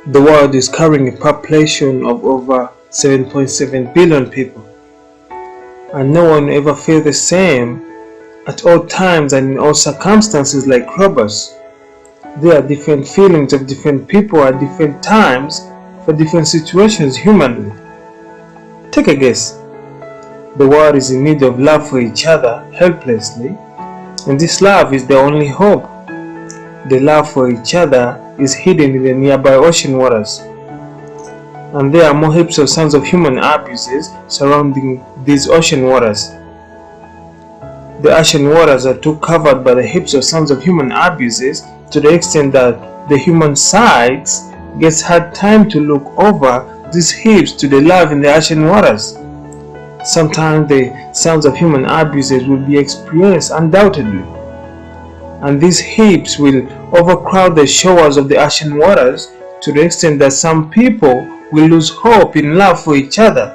The world is carrying a population of over 7.7 billion people, and no one ever feels the same at all times and in all circumstances like robots. There are different feelings of different people at different times for different situations humanly. Take a guess. The world is in need of love for each other helplessly, and this love is the only hope. The love for each other is hidden in the nearby ocean waters, and there are more heaps of signs of human abuses surrounding these ocean waters. The ocean waters are too covered by the heaps of signs of human abuses to the extent that the human sides gets hard time to look over these heaps to the love in the ocean waters. Sometimes the sounds of human abuses will be experienced undoubtedly, and these heaps will overcrowd the shores of the ocean waters to the extent that some people will lose hope in love for each other.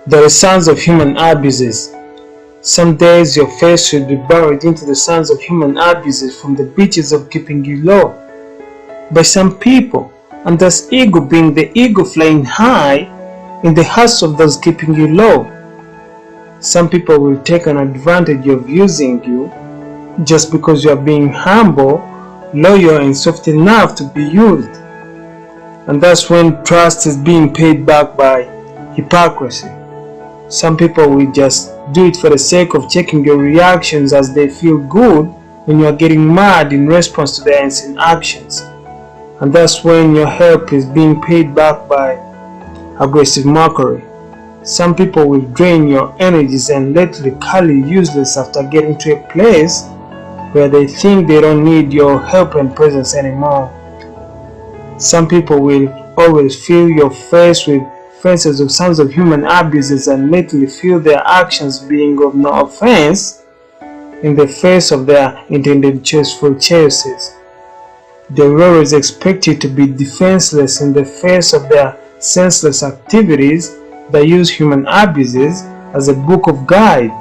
There are sounds of human abuses. Some days your face will be buried into the sands of human abuses from the beaches of keeping you low by some people, and thus ego being the ego flying high in the hearts of those keeping you low. Some people will take an advantage of using you just because you are being humble, loyal and soft enough to be used. And that's when trust is being paid back by hypocrisy. Some people will just do it for the sake of checking your reactions as they feel good when you are getting mad in response to their insane actions. And that's when your help is being paid back by aggressive mockery. Some people will drain your energies and literally call you useless after getting to a place where they think they don't need your help and presence anymore. Some people will always fill your face with faces of signs of human abuses and literally feel their actions being of no offense in the face of their intended choiceful choices. They will always expect you to be defenseless in the face of their senseless activities that use human abuses as a book of guide,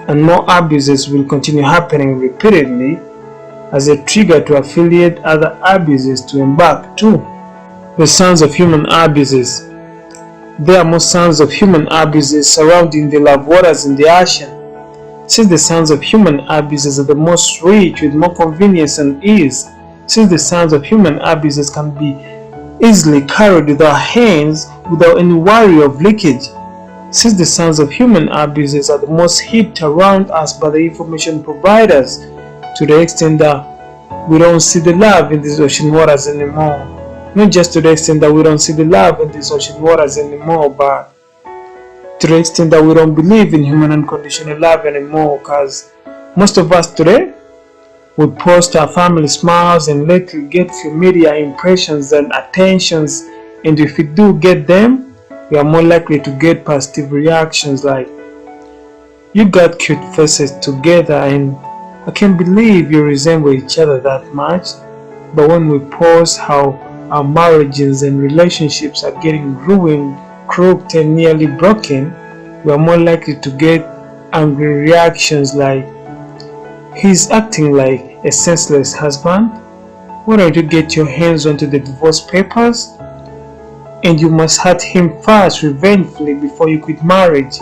and more abuses will continue happening repeatedly as a trigger to affiliate other abuses to embark too. The signs of human abuses. There are more signs of human abuses surrounding the love waters in the ocean, since the signs of human abuses are the most rich with more convenience and ease, since the signs of human abuses can be easily carried with our hands without any worry of leakage, since the signs of human abuses are the most heaped around us by the information providers to the extent that we don't see the love in these ocean waters anymore. Not just to the extent that we don't see the love in these ocean waters anymore, but to the extent that we don't believe in human unconditional love anymore, because most of us today we post our family smiles and lately get few media impressions and attentions, and if we do get them, we are more likely to get positive reactions like, "You got cute faces together and I can't believe you resemble each other that much." But when we post how our marriages and relationships are getting ruined, crooked and nearly broken, we are more likely to get angry reactions like, "He's acting like a senseless husband. Why don't you get your hands onto the divorce papers? And you must hurt him first revengefully before you quit marriage."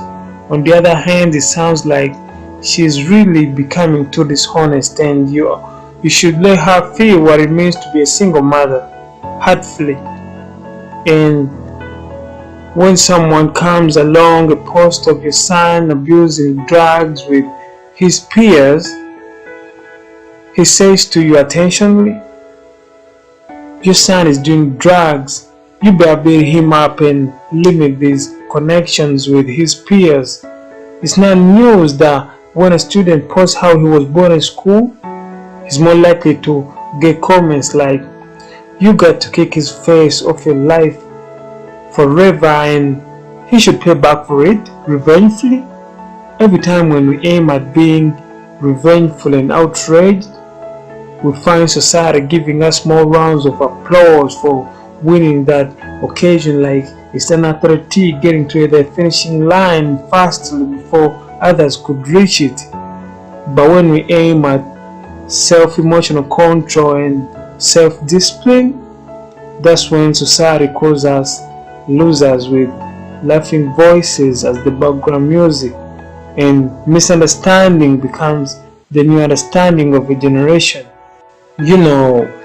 On the other hand, it sounds like she's really becoming too dishonest and you should let her feel what it means to be a single mother, hurtfully. And when someone comes along a post of your son abusing drugs with his peers, he says to you attentionally, "Your son is doing drugs. You better beat him up and limit these connections with his peers." It's not news that when a student posts how he was born in school, he's more likely to get comments like, "You got to kick his face off your life forever and he should pay back for it revengefully." Every time when we aim at being revengeful and outraged, we find society giving us more rounds of applause for winning that occasion, like it's an athlete getting to the finishing line fastly before others could reach it. But when we aim at self-emotional control and self-discipline, That's when society calls us losers, with laughing voices as the background music, and misunderstanding becomes the new understanding of a generation. You know,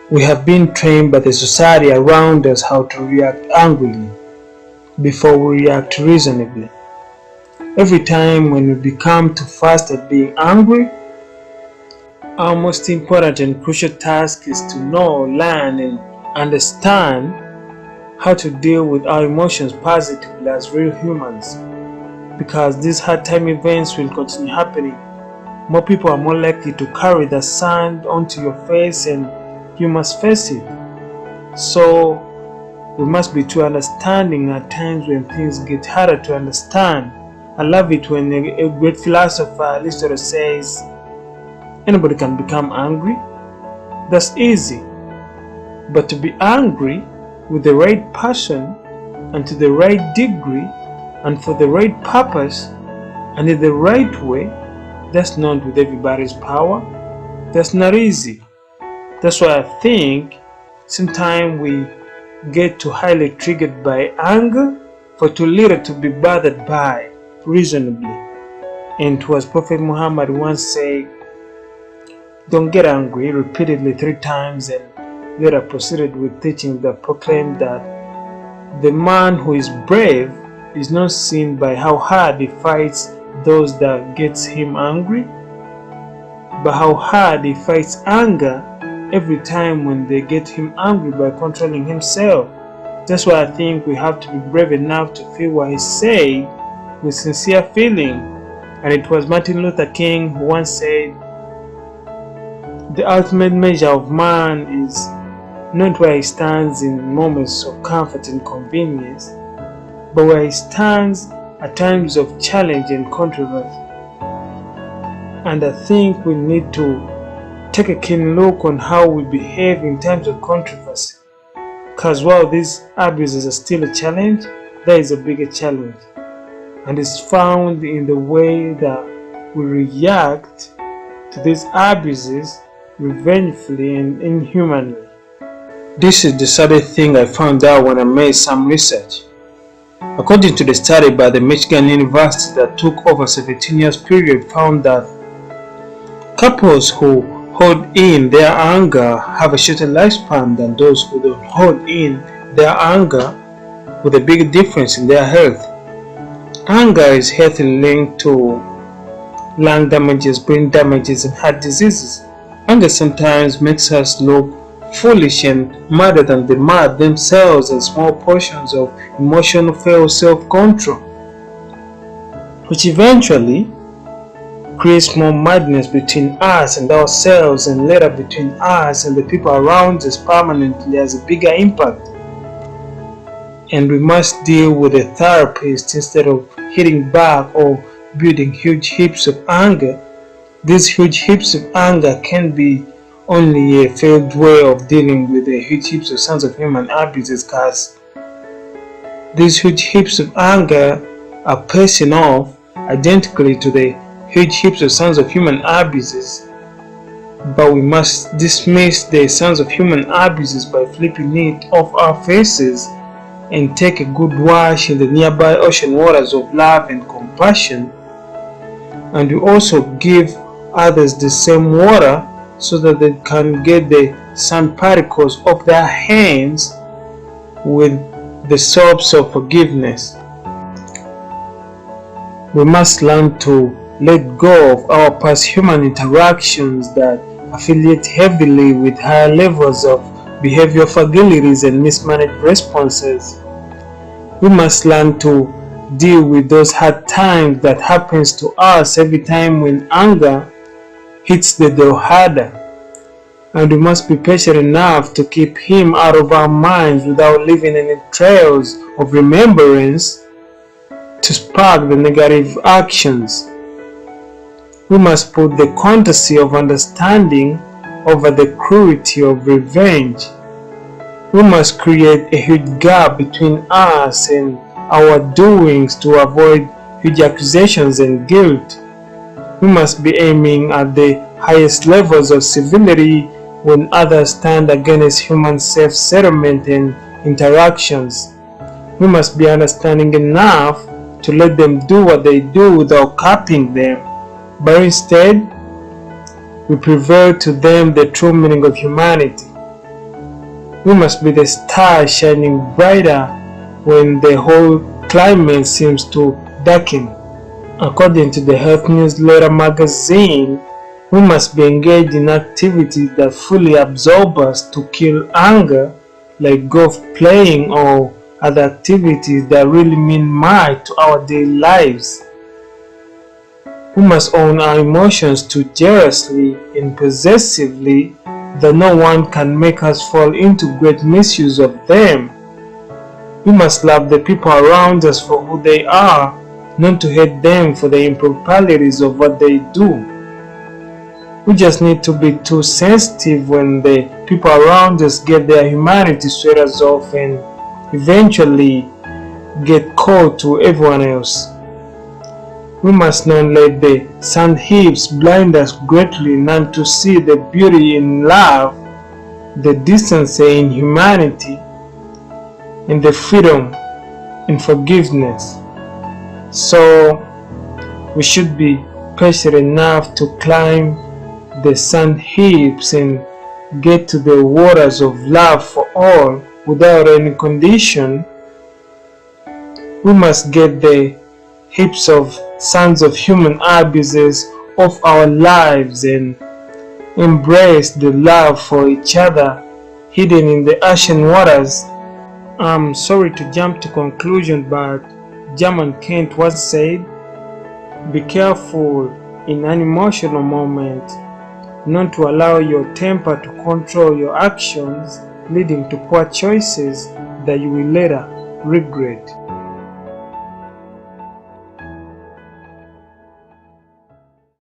we have been trained by the society around us how to react angrily before we react reasonably. Every time when we become too fast at being angry, our most important and crucial task is to know, learn, and understand how to deal with our emotions positively as real humans. Because these hard time events will continue happening, more people are more likely to carry the sand onto your face, and you must face it. So we must be too understanding at times when things get harder to understand. I love it when a great philosopher Aristotle says, anybody can become angry. That's easy. But to be angry with the right passion and to the right degree and for the right purpose and in the right way, that's not with everybody's power. That's not easy. That's why I think sometimes we get too highly triggered by anger for too little to be bothered by reasonably. And it was Prophet Muhammad once said, don't get angry, repeatedly 3 times, and later proceeded with teaching that proclaimed that the man who is brave is not seen by how hard he fights those that gets him angry, but how hard he fights anger every time when they get him angry by controlling himself. That's why I think we have to be brave enough to feel what he said with sincere feeling. And it was Martin Luther King who once said, the ultimate measure of man is not where he stands in moments of comfort and convenience, but where he stands at times of challenge and controversy. And I think we need to take a keen look on how we behave in times of controversy. Because while these abuses are still a challenge, there is a bigger challenge. And it's found in the way that we react to these abuses revengefully and inhumanly. This is the saddest thing I found out when I made some research. According to the study by the Michigan University that took over 17 years period, found that couples who hold in their anger have a shorter lifespan than those who don't hold in their anger, with a big difference in their health. Anger is healthily linked to lung damages, brain damages, and heart diseases. Anger sometimes makes us look foolish and madder than the mad themselves, and small portions of emotional fail self-control, which eventually creates more madness between us and ourselves, and later between us and the people around us permanently, has a bigger impact. And we must deal with a therapist instead of hitting back or building huge heaps of anger. These huge heaps of anger can be only a failed way of dealing with the huge heaps of sons of human abuses, because these huge heaps of anger are passing off identically to the huge heaps of sons of human abuses. But we must dismiss the sons of human abuses by flipping it off our faces and take a good wash in the nearby ocean waters of love and compassion. And we also give others the same water so that they can get the sand particles off their hands with the soaps of forgiveness. We must learn to let go of our past human interactions that affiliate heavily with higher levels of behavioral fragilities and mismanaged responses. We must learn to deal with those hard times that happens to us every time when anger hits the door harder. And we must be patient enough to keep him out of our minds without leaving any trails of remembrance to spark the negative actions. We must put the quantity of understanding over the cruelty of revenge. We must create a huge gap between us and our doings to avoid huge accusations and guilt. We must be aiming at the highest levels of civility when others stand against human self-settlement and interactions. We must be understanding enough to let them do what they do without copying them, but instead, we prevail to them the true meaning of humanity. We must be the star shining brighter when the whole climate seems to darken. According to the Health Newsletter magazine, we must be engaged in activities that fully absorb us to kill anger, like golf playing or other activities that really mean much to our daily lives. We must own our emotions too jealously and possessively that no one can make us fall into great misuse of them. We must love the people around us for who they are, not to hate them for the improprieties of what they do. We just need to be too sensitive when the people around us get their humanity sweaters off and eventually get cold to everyone else. We must not let the sand heaps blind us greatly not to see the beauty in love, the decency in humanity, and the freedom in forgiveness. So we should be patient enough to climb the sand heaps and get to the waters of love for all without any condition. We must get the heaps of sands of human abuses of our lives and embrace the love for each other hidden in the ocean waters. I'm sorry to jump to conclusion, but German Kent once said, "Be careful in an emotional moment not to allow your temper to control your actions, leading to poor choices that you will later regret."